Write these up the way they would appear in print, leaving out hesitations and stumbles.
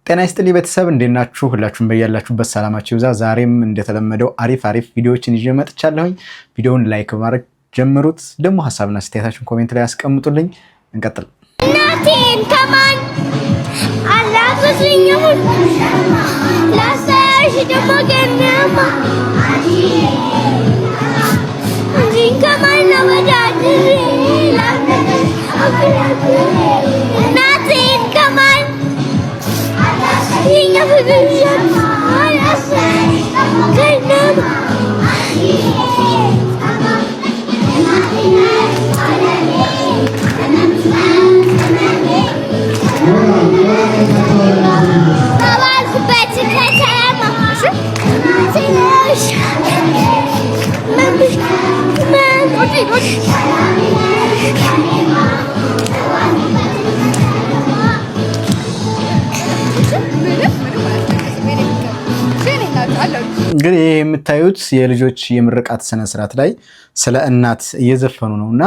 ጤና ይስጥልኝ ቤተሰብ እንዴት ናችሁ? ሁላችሁም በያላችሁበት ሰላማችሁ ይብዛ። ዛሬም እንደተለመደው አሪፍ ቪዲዮዎችን ይዤ መጥቻለሁኝ። ቪዲዮውን ላይክ በማድረግ ጀምሩት። ደግሞ ሐሳብና አስተያየታችሁን ኮሜንት ላይ አስቀምጡልኝ። እንቀጥል። እናቴን ከማን አላፈስኝም ላሳሽ ደግሞ ገናማ እንጂን ከማን ነው ወዳድሬ እናቴን ከማን ይኛ ፍቅርሽን አላሳሽ ገናማ እንግዲህ የምታዩት የልጆች የምርቃት ስነ ስርዓት ላይ ስለ እናት እየዘፈኑ ነውና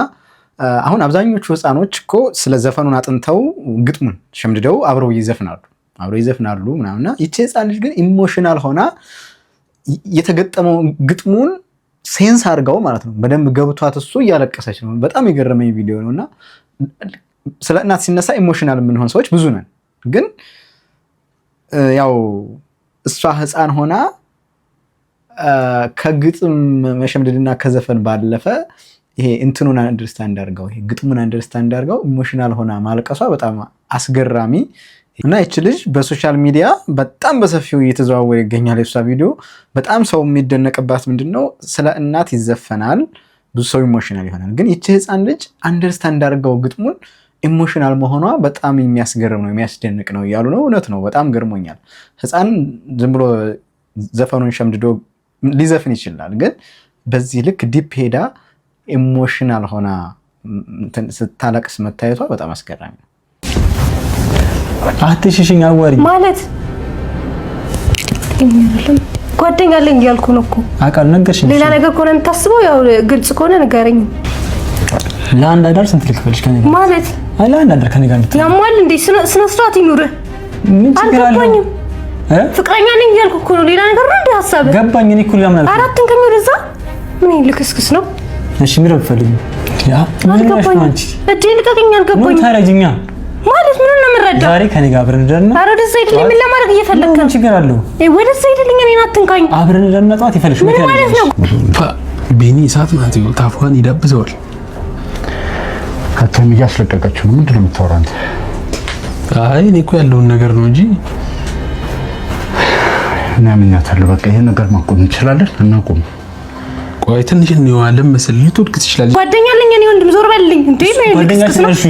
አሁን አብዛኞቹ ህፃኖች እኮ ስለ ዘፈኑን አጥንተው ግጥሙን ሸምድደው አብረው ይዘፍናሉ ምናምንና ይቺ ህፃን ልጅ ግን ኢሞሽናል ሆና የተገጠመው ግጥሙን ሴንስ አድርገው ማለት ነው በደንብ ገብቷት እሱ እያለቀሰች ነው። በጣም የገረመኝ ቪዲዮ ነውና ስለ እናት ሲነሳ ኢሞሽናል የምንሆን ሰዎች ብዙ ነን። ግን ያው እሷ ህፃን ሆና ከግጥም መሸምደድና ከዘፈን ባለፈ ይሄ እንትኑን አንደርስታንድ አድርገው ይሄ ግጥሙን አንደርስታንድ አድርገው ኢሞሽናል ሆና ማልቀሷ በጣም አስገራሚ እና ይች ልጅ በሶሻል ሚዲያ በጣም በሰፊው እየተዘዋወረ ይገኛል። የሷ ቪዲዮ በጣም ሰው የሚደነቅባት ምንድነው ስለ እናት ይዘፈናል፣ ብዙ ሰው ኢሞሽናል ይሆናል። ግን ይች ህፃን ልጅ አንደርስታንድ አድርገው ግጥሙን ኢሞሽናል መሆኗ በጣም የሚያስገርም ነው፣ የሚያስደንቅ ነው እያሉ ነው። እውነት ነው፣ በጣም ገርሞኛል። ህፃን ዝም ብሎ ዘፈኑን ሸምድዶ ሊዘፍን ይችላል። ግን በዚህ ልክ ዲፕ ሄዳ ኢሞሽናል ሆና ስታለቅስ መታየቷ በጣም አስገራሚ ነው። አትሽሽኝ አዋሪ ማለት ጓደኛ አለኝ እያልኩ ነው እኮ አቃል ነገርሽ። ሌላ ነገር ከሆነ የምታስበው ያው ግልጽ ከሆነ ንገረኝ። ለአንድ አዳር ስንት ልክፈልሽ ከኔ ጋር ማለት አለ አንድ አዳር ከኔ ጋር እንድትይ ያማል እንዴ? ስነ ስርዓት ይኑርህ። ምን ችግር አለ? ፍቅረኛ ነኝ እያልኩ እኮ ነው። ሌላ ነገር ነው እንዴ ሐሳብ ገባኝ። እኔ እኮ ለምን አልኩ አራትን ከሚወደዛ ምን ልክስክስ ነው? እሺ ምን ልፈልግ ያ ምን ነው አንቺ እጄ ልቀቀኝ። አልገባኝ ምን ታረጅኛ ማለት ምን ነው የምረዳው? ዛሬ ከኔ ጋር አብረን እንደርና አረደ ዘይድ ምን ለማድረግ እየፈለከ ነው? ችግር አለው ወደ ዘይድ ልኝ እኔን አትንካኝ። አብረን እንደርና ጧት ይፈልሽ ምን ማለት ነው? ቤኒ ሰዓት ማለት ነው ታፏን ይዳብዘዋል። ከተም እያስለቀቀችው ነው። ምንድነው የምታወራው አንተ? አይ እኔ እኮ ያለውን ነገር ነው እንጂ እና ምን ያታለ በቃ ይሄን ነገር ማቆም እንችላለን። እናቆም። ቆይ ትንሽ እንየዋለን መሰለኝ። ልትወድቅ ትችላለች። ጓደኛ አለኝ እኔ ወንድም ዞር በልልኝ እንዴ ነው ጓደኛ ስለሽ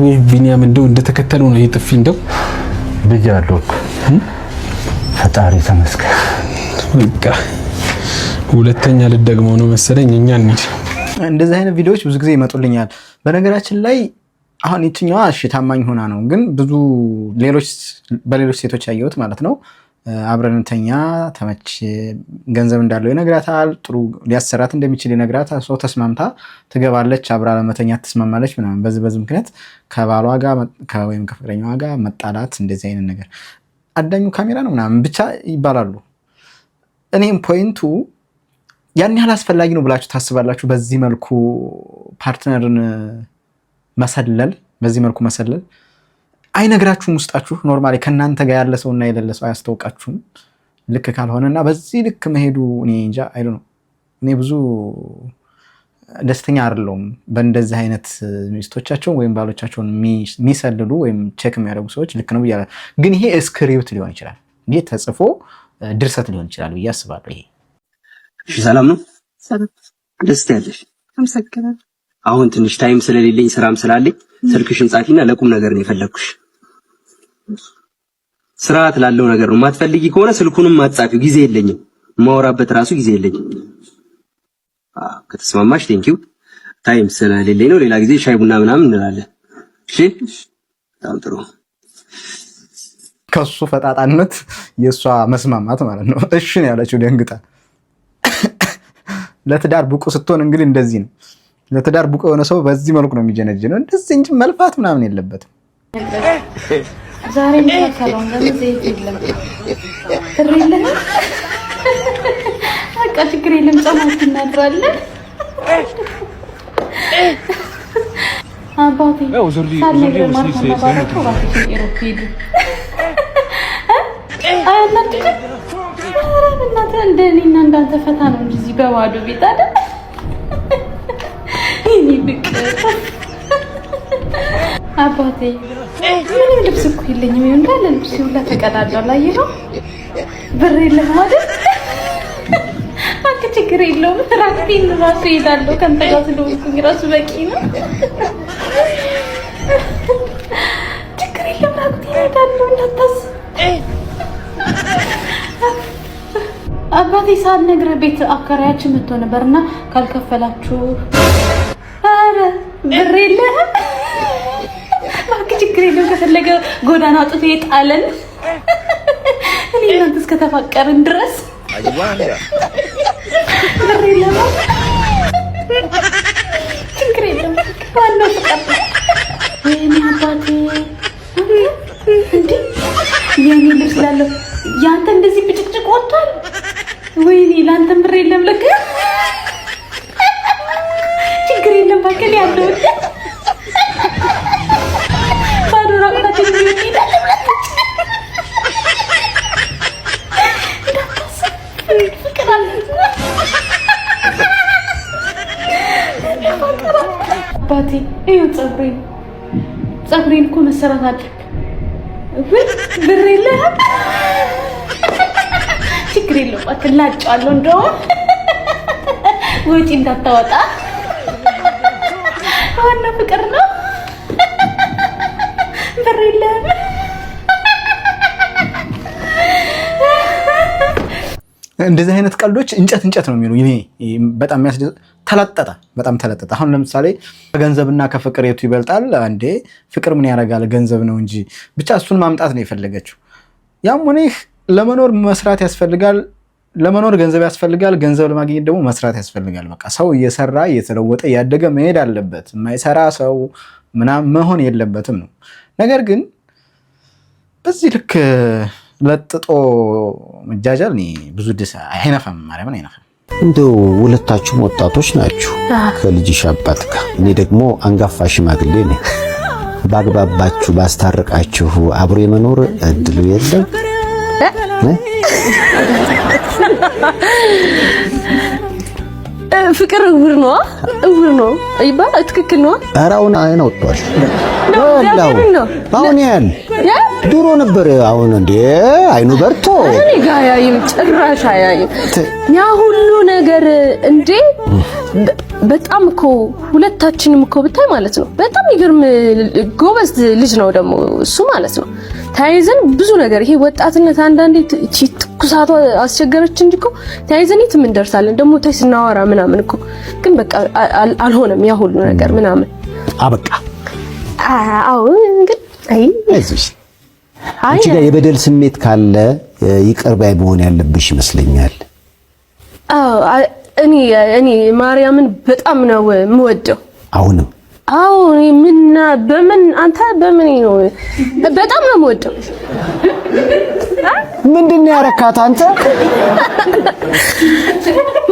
ወይ ቢኒያም እንደው እንደተከተለው ነው ይጥፊ እንደው ብያለሁ። ፈጣሪ ተመስገን። በቃ ሁለተኛ ልደግመው ነው መሰለኝ። እኛ እንሂድ። እንደዚህ አይነት ቪዲዮዎች ብዙ ጊዜ ይመጡልኛል። በነገራችን ላይ አሁን የትኛዋ እሺ ታማኝ ሆና ነው፣ ግን ብዙ በሌሎች ሴቶች ያየሁት ማለት ነው። አብረንተኛ ተመች ገንዘብ እንዳለው ይነግራታል፣ ጥሩ ሊያሰራት እንደሚችል ይነግራታል። ሰው ተስማምታ ትገባለች፣ አብራ ለመተኛ ትስማማለች ምናምን። በዚህ ምክንያት ከባሏ ጋር ወይም ከፍቅረኛዋ ጋር መጣላት፣ እንደዚህ አይነት ነገር አዳኙ ካሜራ ነው ምናምን ብቻ ይባላሉ። እኔም ፖይንቱ ያን ያህል አስፈላጊ ነው ብላችሁ ታስባላችሁ? በዚህ መልኩ ፓርትነርን መሰለል፣ በዚህ መልኩ መሰለል አይነግራችሁም? ውስጣችሁ ኖርማሊ ከናንተ ጋር ያለ ሰውና የሌለ ሰው አያስተውቃችሁም? ልክ ካልሆነና በዚህ ልክ መሄዱ እኔ እንጃ አይሉ ነው። እኔ ብዙ ደስተኛ አይደለሁም በእንደዚህ አይነት ሚስቶቻቸውን ወይም ባሎቻቸውን የሚሰልሉ ወይም ቼክ የሚያደርጉ ሰዎች። ልክ ነው ብያለሁ። ግን ይሄ ስክሪፕት ሊሆን ይችላል፣ ይሄ ተጽፎ ድርሰት ሊሆን ይችላል ብዬ አስባለሁ። ይሄ እሺ፣ ሰላም ነው? ሰላም። ደስ ያለሽ? አመሰግናለሁ። አሁን ትንሽ ታይም ስለሌለኝ ስራም ስላለኝ ስልክሽን ጻፊና ለቁም ነገር ነው የፈለኩሽ። ስርዓት ላለው ነገር ነው። ማትፈልጊ ከሆነ ስልኩንም ማጻፊው ጊዜ የለኝም። ማወራበት ራሱ ጊዜ የለኝም። ከተስማማሽ ቴንኪው። ታይም ስለሌለኝ ነው። ሌላ ጊዜ ሻይ ቡና ምናምን እንላለን። እሺ፣ በጣም ጥሩ። ከሱ ፈጣጣነት የሷ መስማማት ማለት ነው። እሺ ነው ያለችው ደንግጣ። ለትዳር ብቁ ስትሆን እንግዲህ እንደዚህ ነው። ለትዳር ብቁ የሆነ ሰው በዚህ መልኩ ነው የሚጀነጀነው። እንደዚህ እንጂ መልፋት ምናምን የለበትም። ዛሬ ምታከለው እንደዚህ ዘይት የለም ትሪለ በቃ ችግር የለም ጾማችን እናድራለን አባቴ ሳልነግር ማለት ነው ባረከው ባትሽ ኢሮፒድ አያናት እናንተ እንደኔና እንዳንተ ፈታ ነው እንጂ እዚህ በባዶ ቤት አይደል ይሄ ብቅ አባቴ ምንም ልብስ እኮ የለኝም እንዳለ ልብስ ሁላ ተቀዳዳል አየኸው ብር የለም አይደል አንተ ችግር የለውም ራሴን ራሱ እሄዳለሁ ከአንተ ጋር ስለሆንኩኝ ራሱ በቂ ነው ችግር የለም ራሴን እሄዳለሁ እንዳታስብ አባቴ ሳልነግርህ ቤት አከራያችን መጥቶ ነበርና ካልከፈላችሁ አረ ብር የለህም እባክህ ችግር የለውም ከፈለገ ጎዳና አውጥቶ ይጣለን እኔ እናንተ እስከተፋቀርን ድረስ ብር የለህም ችግር የለውም ዋናው ፍቅር ወይኔ አባቴ እንዴ የኔ ልብስ ላለው ያንተ እንደዚህ ብጭቅጭቅ ወጥቷል ወይኔ ላንተም ብር የለም ለካ ችግር የለም ባከል ያለው ባዶራ ወጣት ይሄዳል ባቲ ይኸው ፀጉሬን እኮ መሰራት አለብኝ ብር የለህም ችግር የለውም እባክህ ላጫዋለሁ እንደውም ወጪ እንዳታወጣ ዋናው ፍቅር ነው ብር የለህም እንደዚህ አይነት ቀልዶች እንጨት ነው የሚሉ ይሄ በጣም በጣም ተለጠጠ አሁን ለምሳሌ ከገንዘብና ከፍቅር የቱ ይበልጣል አንዴ ፍቅር ምን ያደርጋል ገንዘብ ነው እንጂ ብቻ እሱን ማምጣት ነው የፈለገችው ያም ሆነ ለመኖር መስራት ያስፈልጋል ለመኖር ገንዘብ ያስፈልጋል ገንዘብ ለማግኘት ደግሞ መስራት ያስፈልጋል በቃ ሰው እየሰራ እየተለወጠ ያደገ መሄድ አለበት የማይሰራ ሰው ምናምን መሆን የለበትም ነው ነገር ግን በዚህ ልክ ለጥጦ መጃጃል ብዙ ደስ አይነፋም ማርያምን አይነፋም እንደው ሁለታችሁም ወጣቶች ናችሁ ከልጅሽ አባት ጋር እኔ ደግሞ አንጋፋ ሽማግሌ ነኝ ባግባባችሁ ባስታርቃችሁ አብሮ የመኖር እድሉ የለም ፍቅር እውር ነው ይባላል ትክክል ነው አራውን አይን ወጥቷል አሁን ያል ድሮ ነበር አሁን እንዴ አይኑ በርቶ እኔ ጋር ያይም ጭራሽ አያይም ያ ሁሉ ነገር እንዴ በጣም እኮ ሁለታችንም እኮ ብታይ ማለት ነው በጣም ይገርም ጎበዝ ልጅ ነው ደግሞ እሱ ማለት ነው ታይዘን ብዙ ነገር ይሄ ወጣትነት አንዳንዴ ትኩሳቷ አስቸገረች እንጂ እኮ ታይዘን የት ምን ደርሳለን ደግሞ ታይ ስናወራ ምናምን እኮ ግን በቃ አልሆነም ያ ሁሉ ነገር ምናምን አበቃ አዎ ግን አይዞሽ አንቺ ጋር የበደል ስሜት ካለ ይቅር ባይ መሆን ያለብሽ ይመስለኛል እኔ ማርያምን በጣም ነው የምወደው አሁንም አዎ በምን አንተ በምን ነው በጣም ነው የምወደው ምንድነው ያረካት አንተ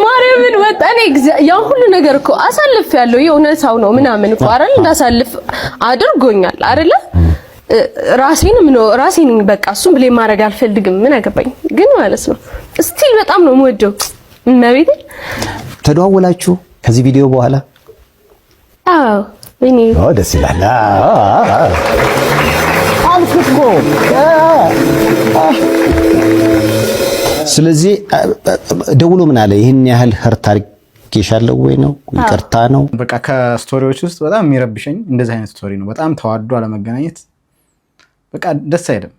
ማርያምን ወጣኔ ያ ሁሉ ነገር እኮ አሳልፍ ያለው የእውነታው ነው ምናምን እኮ አይደል እንዳሳልፍ አድርጎኛል አይደለ ራሴን በቃ እሱም ብሌ ማድረግ አልፈልግም ምን አገባኝ ግን ማለት ነው ስቲል በጣም ነው የምወደው እናቤት ተደዋወላችሁ ከዚህ ቪዲዮ በኋላ አዎ እኔ ደስ ይላል አልኩኮ ስለዚህ ደውሎ ምን አለ ይሄን ያህል ህርት አርጌሻለሁ ወይ ነው ይቅርታ ነው በቃ ከስቶሪዎች ውስጥ በጣም የሚረብሸኝ እንደዚህ አይነት ስቶሪ ነው በጣም ተዋዶ አለመገናኘት በቃ ደስ አይልም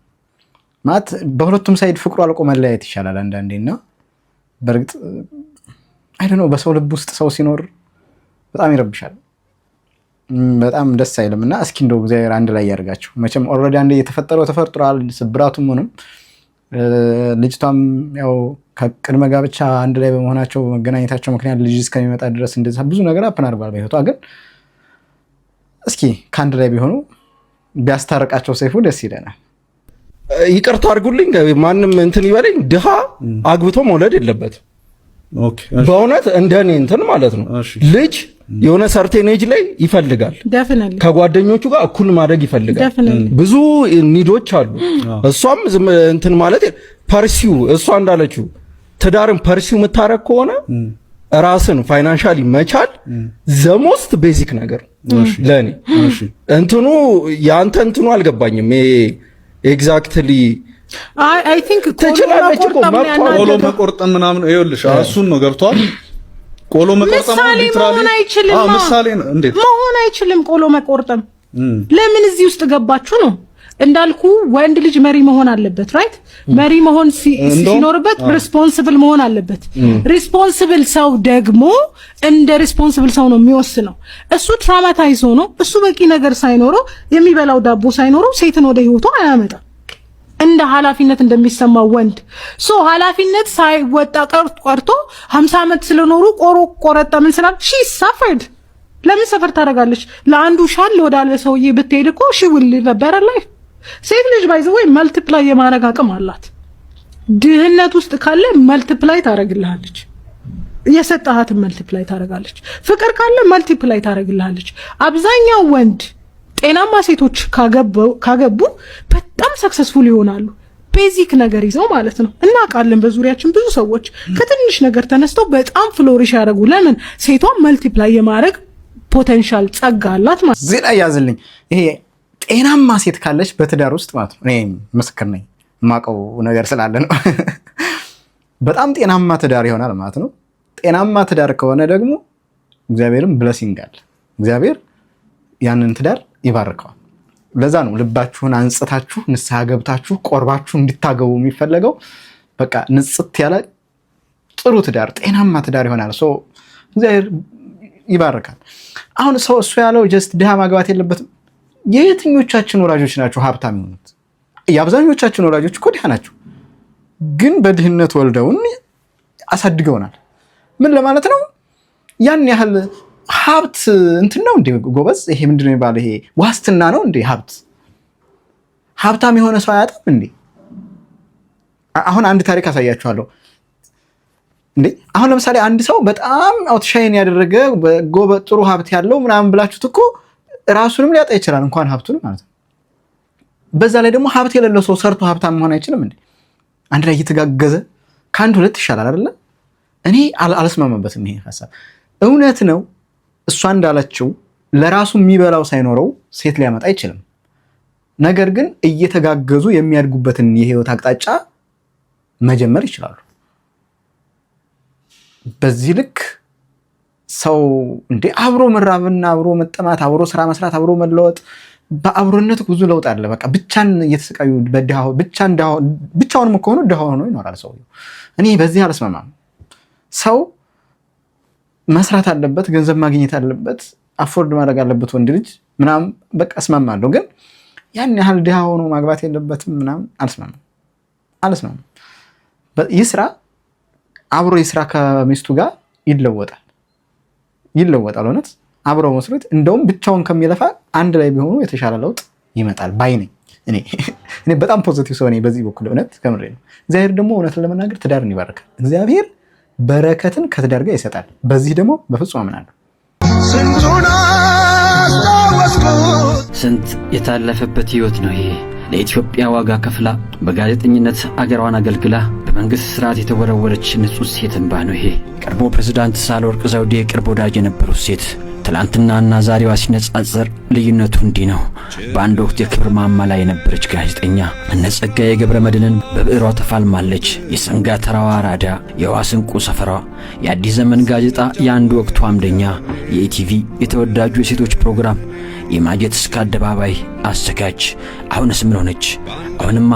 ማለት በሁለቱም ሳይድ ፍቅሩ አልቆ መለያየት ይሻላል አንዳንዴና በርግጥ አይ ዶንት ኖ በሰው ልብ ውስጥ ሰው ሲኖር በጣም ይረብሻል በጣም ደስ አይልምና እስኪ እንደው እግዚአብሔር አንድ ላይ ያርጋችሁ መቼም ኦልሬዲ አንዴ የተፈጠረው ተፈጥሯል ስብራቱም ሆነም ልጅቷም ያው ከቅድመ ጋብቻ አንድ ላይ በመሆናቸው መገናኘታቸው ምክንያት ልጅ እስከሚመጣ ድረስ እንደዛ ብዙ ነገር አፕን አርጓል በህይወቷ ግን እስኪ ካንድ ላይ ቢሆኑ ቢያስታርቃቸው ሰይፉ ደስ ይለናል። ይቅርታ አድርጉልኝ ማንም እንትን ይበለኝ ድሃ አግብቶ መውለድ የለበትም። ኦኬ በእውነት እንደኔ እንትን ማለት ነው ልጅ የሆነ ሰርቴን ኤጅ ላይ ይፈልጋል ከጓደኞቹ ጋር እኩል ማድረግ ይፈልጋል። ብዙ ኒዶች አሉ። እሷም እንትን ማለት ፐርሲው እሷ እንዳለችው ትዳርን ፐርሲው የምታረግ ከሆነ ራስን ፋይናንሻሊ መቻል ዘሞስት ቤዚክ ነገር ለኔ እንትኑ ያንተ እንትኑ አልገባኝም ኤግዛክትሊ አይ ቲንክ ትችላለች እኮ ቆሎ መቆርጠም ምናምን ይኸውልሽ እሱን ነው ገብቷል። ቆሎ መቆርጠም ምሳሌ ነው እንዴት መሆን አይችልም። ቆሎ መቆርጠም ለምን እዚህ ውስጥ ገባችሁ ነው እንዳልኩ ወንድ ልጅ መሪ መሆን አለበት ራይት መሪ መሆን ሲኖርበት ሪስፖንሲብል መሆን አለበት። ሪስፖንሲብል ሰው ደግሞ እንደ ሪስፖንሲብል ሰው ነው የሚወስነው። እሱ ትራውማታይዝ ሆኖ እሱ በቂ ነገር ሳይኖረው የሚበላው ዳቦ ሳይኖረው ሴትን ወደ ህይወቱ አያመጣም እንደ ኃላፊነት እንደሚሰማው ወንድ ሶ ኃላፊነት ሳይወጣ ቀርቶ 50 ዓመት ስለኖሩ ቆረጣ ምን ስላል ሺ ሰፈርድ ለምን ሰፈር ታደርጋለች? ለአንዱ ሻል ወዳለ ሰውዬ ብትሄድ እኮ ሺ will live a better life። ሴት ልጅ ባይዘው መልቲፕላይ የማድረግ አቅም አላት። ድህነት ውስጥ ካለ መልቲፕላይ ታደርግልሃለች። የሰጣሃትን መልቲፕላይ ታደርጋለች። ፍቅር ካለ መልቲፕላይ ታደርግልሃለች። አብዛኛው ወንድ ጤናማ ሴቶች ካገቡ በጣም ሰክሰስፉል ይሆናሉ። ቤዚክ ነገር ይዘው ማለት ነው። እናውቃለን በዙሪያችን ብዙ ሰዎች ከትንሽ ነገር ተነስተው በጣም ፍሎሪሽ ያደርጉ። ለምን? ሴቷ መልቲፕላይ የማድረግ ፖቴንሻል ጸጋ አላት ማለት ነው። ዜና ያዝልኝ። ይሄ ጤናማ ሴት ካለች በትዳር ውስጥ ማለት ነው። እኔ ምስክር ነኝ፣ የማውቀው ነገር ስላለ ነው። በጣም ጤናማ ትዳር ይሆናል ማለት ነው። ጤናማ ትዳር ከሆነ ደግሞ እግዚአብሔርም ብለሲንግ አለ። እግዚአብሔር ያንን ትዳር ይባርከዋል። ለዛ ነው ልባችሁን አንጽታችሁ ንስሐ ገብታችሁ ቆርባችሁ እንድታገቡ የሚፈለገው። በቃ ንጽት ያለ ጥሩ ትዳር ጤናማ ትዳር ይሆናል። እግዚአብሔር ይባርካል። አሁን ሰው እሱ ያለው ጀስት ድሃ ማግባት የለበትም። የየትኞቻችን ወላጆች ናቸው ሀብታም የሆኑት? የአብዛኞቻችን ወላጆች እኮ ድሃ ናቸው፣ ግን በድህነት ወልደውን አሳድገውናል። ምን ለማለት ነው? ያን ያህል ሀብት እንትን ነው እንዴ ጎበዝ? ይሄ ምንድነው የሚባለው? ይሄ ዋስትና ነው እንዴ ሀብት? ሀብታም የሆነ ሰው አያጣም እንዴ? አሁን አንድ ታሪክ አሳያችኋለሁ። እንዴ አሁን ለምሳሌ አንድ ሰው በጣም አውትሻይን ያደረገ ጥሩ ሀብት ያለው ምናምን ብላችሁት እኮ ራሱንም ሊያጣ ይችላል፣ እንኳን ሀብቱን ማለት ነው። በዛ ላይ ደግሞ ሀብት የሌለው ሰው ሰርቶ ሀብታም መሆን አይችልም እንዴ? አንድ ላይ እየተጋገዘ ከአንድ ሁለት ይሻላል አይደለ? እኔ አልስማማበትም ይሄ ሐሳብ። እውነት ነው እሷ እንዳለችው ለራሱ የሚበላው ሳይኖረው ሴት ሊያመጣ አይችልም። ነገር ግን እየተጋገዙ የሚያድጉበትን የህይወት አቅጣጫ መጀመር ይችላሉ። በዚህ ልክ ሰው እንዴ አብሮ መራብና አብሮ መጠማት፣ አብሮ ስራ መስራት፣ አብሮ መለወጥ፣ በአብሮነት ብዙ ለውጥ አለ። በቃ ብቻን እየተሰቃዩ ብቻውንም ከሆነ ድሃ ሆኖ ይኖራል ሰው። እኔ በዚህ አልስማማም። ሰው መስራት አለበት፣ ገንዘብ ማግኘት አለበት፣ አፎርድ ማድረግ አለበት ወንድ ልጅ ምናምን በቃ እስማማለሁ። ግን ያን ያህል ድሃ ሆኖ ማግባት የለበትም ምናምን አልስማማም። ይስራ፣ አብሮ ይስራ፣ ከሚስቱ ጋር ይለወጣል። እውነት አብሮ መስራት እንደውም ብቻውን ከሚለፋ አንድ ላይ ቢሆኑ የተሻለ ለውጥ ይመጣል ባይ ነኝ። እኔ በጣም ፖዚቲቭ ሰው ነኝ በዚህ በኩል እውነት ከምሬ ነው። እግዚአብሔር ደግሞ እውነት ለመናገር ትዳርን ይባርካል። እግዚአብሔር በረከትን ከትዳር ጋር ይሰጣል። በዚህ ደግሞ በፍጹም አምናለሁ። ስንት የታለፈበት ህይወት ነው ይሄ። ለኢትዮጵያ ዋጋ ከፍላ በጋዜጠኝነት አገሯን አገልግላ በመንግስት ስርዓት የተወረወረች ንጹህ ሴት እንባ ነው ይሄ። ቀድሞ ፕሬዝዳንት ሳህለወርቅ ዘውዴ የቅርብ ወዳጅ የነበሩት ሴት ትላንትናና ዛሬዋ ሲነጻጸር ልዩነቱ እንዲህ ነው። በአንድ ወቅት የክብር ማማ ላይ የነበረች ጋዜጠኛ እነ ጸጋዬ ገብረ መድኅንን በብዕሯ ተፋልማለች። የሰንጋ ተራዋ አራዳ፣ የዋስ እንቁ ሰፈሯ፣ የአዲስ ዘመን ጋዜጣ የአንድ ወቅቱ አምደኛ፣ የኢቲቪ የተወዳጁ የሴቶች ፕሮግራም የማጀት እስከ አደባባይ አዘጋጅ። አሁንስ ምን ሆነች? አሁንማ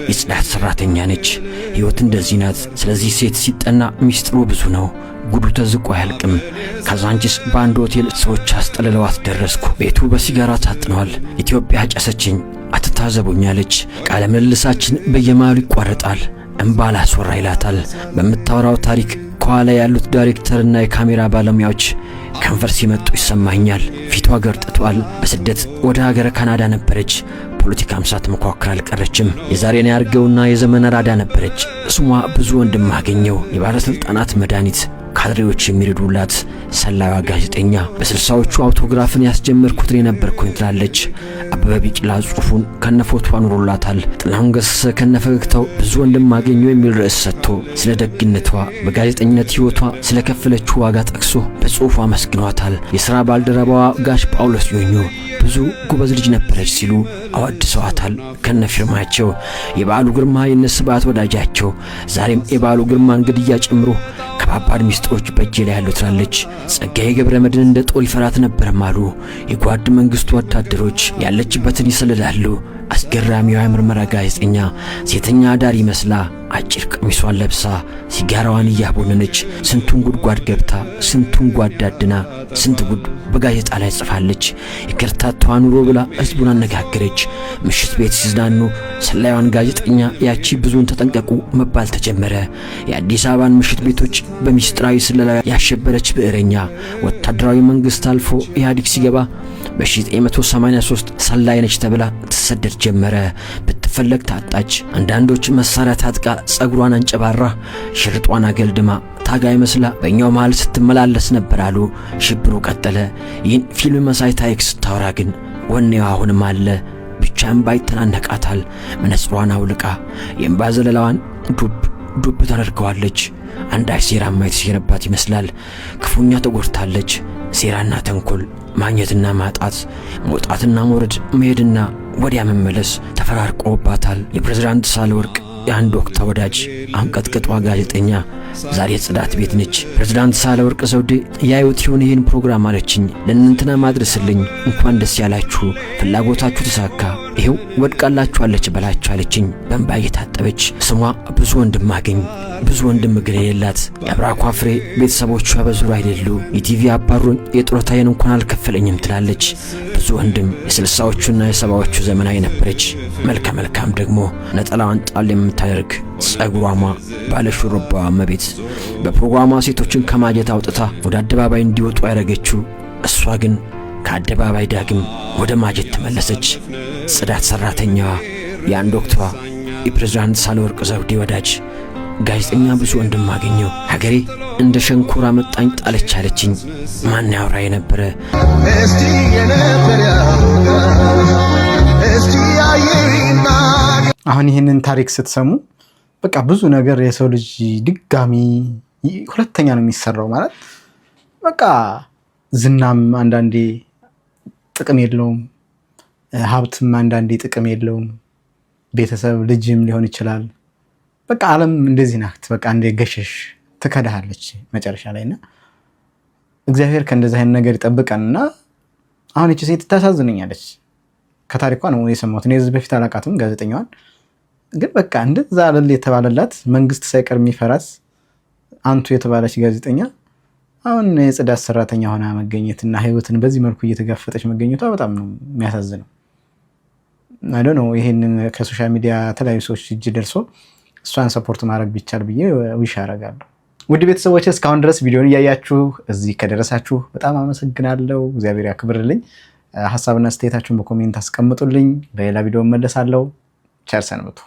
የጽዳት ሰራተኛ ነች። ህይወት እንደዚህ ናት። ስለዚህ ሴት ሲጠና ሚስጥሩ ብዙ ነው። ጉዱ ተዝቆ አያልቅም። ካዛንቺስ በአንድ ሆቴል ሰዎች አስጠልለዋት ደረስኩ። ቤቱ በሲጋራ ታጥኗል። ኢትዮጵያ ጨሰችኝ አትታዘቡኛለች። ቃለ ምልልሳችን በየማሉ ይቋረጣል። እንባ ላስወራ ይላታል። በምታወራው ታሪክ ከኋላ ያሉት ዳይሬክተርና የካሜራ ባለሙያዎች ከንፈር ሲመጡ ይሰማኛል። ፊቷ ገርጥቷል። በስደት ወደ ሀገረ ካናዳ ነበረች። ፖለቲካም ሳትሞካከር አልቀረችም። የዛሬን ያርገውና የዘመን አራዳ ነበረች። ስሟ ብዙ ወንድም አገኘው። የባለስልጣናት መድኃኒት ካድሬዎች የሚረዱላት ሰላዩዋ ጋዜጠኛ በ60ዎቹ አውቶግራፍን ያስጀመርኩት ነበርኩኝ ትላለች። አበበ ቢቂላ ጽሑፉን ከነፎቷ ኑሮላታል። ጥላሁን ገሰሰ ከነፈገግታው ብዙ ወንድም አገኘው የሚል ርዕስ ሰጥቶ ስለ ደግነቷ በጋዜጠኝነት ሕይወቷ ስለ ከፈለችው ዋጋ ጠቅሶ በጽሑፉ አመስግኗታል። የሥራ ባልደረባዋ ጋሽ ጳውሎስ ዮኞ ብዙ ጎበዝ ልጅ ነበረች ሲሉ አወድሰዋታል ከነፊርማቸው። የበዓሉ ግርማ የነስባት ወዳጃቸው ዛሬም የበዓሉ ግርማን ግድያ ጨምሮ ከባባድ ሚስጥሮች በእጄ ላይ ያሉ ትላለች። ጸጋዬ ገብረመድህን እንደ ጦር ይፈራት ነበርም አሉ። የጓድ መንግስቱ ወታደሮች ያለችበትን ይሰልላሉ። አስገራሚዋ የምርመራ ጋዜጠኛ ሴተኛ አዳሪ መስላ አጭር ቀሚሷን ለብሳ ሲጋራዋን እያቦነነች ስንቱን ጉድጓድ ገብታ ስንቱን ጓዳድና ስንት ጉድ በጋዜጣ ላይ ጽፋለች። የከርታታዋ ኑሮ ብላ ህዝቡን አነጋገረች። ምሽት ቤት ሲዝናኑ ሰላዩዋን ጋዜጠኛ ያቺ ብዙን ተጠንቀቁ መባል ተጀመረ። የአዲስ አበባን ምሽት ቤቶች በሚስጥራዊ ስለላ ያሸበረች ብዕረኛ ወታደራዊ መንግስት አልፎ ኢህአዴግ ሲገባ በ1983 ሰላይ ነች ተብላ ትሰደድ ጀመረ። ብትፈለግ ታጣች። አንዳንዶች መሳሪያ ታጥቃ ጸጉሯን አንጨባራ ሽርጧን አገልድማ ታጋይ መስላ በእኛው መሃል ስትመላለስ ነበር አሉ። ሽብሩ ቀጠለ። ይህን ፊልም መሳይ ታሪክ ስታወራ ግን ወኔዋ አሁንም አለ። ብቻም ባይተናነቃታል። መነጽሯን አውልቃ የእንባ ዘለላዋን ዱብ ተደርገዋለች። አንዳች ሴራማ የተሴረባት ይመስላል። ክፉኛ ተጎድታለች። ሴራና ተንኮል፣ ማግኘትና ማጣት፣ መውጣትና መውረድ፣ መሄድና ወዲያ መመለስ ተፈራርቆባታል። የፕሬዝዳንት ሳህለወርቅ የአንድ ወቅት ወዳጅ አንቀጥቅጧ ጋዜጠኛ ዛሬ ጽዳት ቤት ነች። ፕሬዝዳንት ሳህለወርቅ ዘውዴ ያዩት ይሁን ይህን ፕሮግራም አለችኝ። ለእናንተና ማድረስልኝ እንኳን ደስ ያላችሁ፣ ፍላጎታችሁ ተሳካ፣ ይሄው ወድቃላችኋለች በላችሁ አለችኝ። በእንባ እየታጠበች ስሟ ብዙ ወንድም አገኝ ብዙ ወንድም ግን የሌላት የአብራኳ ፍሬ ቤተሰቦቿ በዙር አይደሉ። የቲቪ አባሩኝ የጡረታዬን እንኳን አልከፈለኝም ትላለች። ብዙ ወንድም የ60ዎቹና የ70ዎቹ ዘመናዊ ነበረች። መልካም ደግሞ ነጠላዋን ጣል የምታደርግ ጸጉሯማ ባለ ሹሩባዋ መቤት በፕሮግራሟ ሴቶችን ከማጀት አውጥታ ወደ አደባባይ እንዲወጡ ያደረገችው እሷ ግን ከአደባባይ ዳግም ወደ ማጀት ተመለሰች። ጽዳት ሰራተኛዋ የአንድ ወቅቷ የፕሬዝዳንት ሳህለወርቅ ዘውዴ ወዳጅ ጋዜጠኛ ብዙ ወንድም አገኘው። ሀገሬ እንደ ሸንኮራ መጣኝ ጣለች አለችኝ። ማን ያወራ የነበረ አሁን ይህንን ታሪክ ስትሰሙ በቃ ብዙ ነገር የሰው ልጅ ድጋሚ ሁለተኛ ነው የሚሰራው ማለት በቃ ዝናም አንዳንዴ ጥቅም የለውም፣ ሀብትም አንዳንዴ ጥቅም የለውም፣ ቤተሰብ ልጅም ሊሆን ይችላል። በቃ ዓለም እንደዚህ ናት። በቃ እንደ ገሸሽ ትከዳሃለች መጨረሻ ላይና እግዚአብሔር ከእንደዚህ አይነት ነገር ይጠብቀንና አሁን እቺ ሴት ታሳዝነኛለች። ከታሪኳ ነው የሰማሁት። እኔ እዚህ በፊት አላውቃትም ጋዜጠኛዋን፣ ግን በቃ እንደዛ አለል የተባለላት መንግስት ሳይቀር የሚፈራት አንቱ የተባለች ጋዜጠኛ አሁን የጽዳት ሰራተኛ ሆና መገኘትና ህይወትን በዚህ መልኩ እየተጋፈጠች መገኘቷ በጣም ነው የሚያሳዝነው። አይ ዶንት ኖ ይሄንን ከሶሻል ሚዲያ ተለያዩ ሰዎች እጅ ደርሶ እሷን ሰፖርት ማድረግ ቢቻል ብዬ ዊሽ አደርጋለሁ። ውድ ቤተሰቦች እስካሁን ድረስ ቪዲዮን እያያችሁ እዚህ ከደረሳችሁ በጣም አመሰግናለሁ። እግዚአብሔር ያክብርልኝ። ሐሳብና አስተያየታችሁን በኮሜንት አስቀምጡልኝ። በሌላ ቪዲዮ እመለሳለሁ። ቸር ሰንብቱ።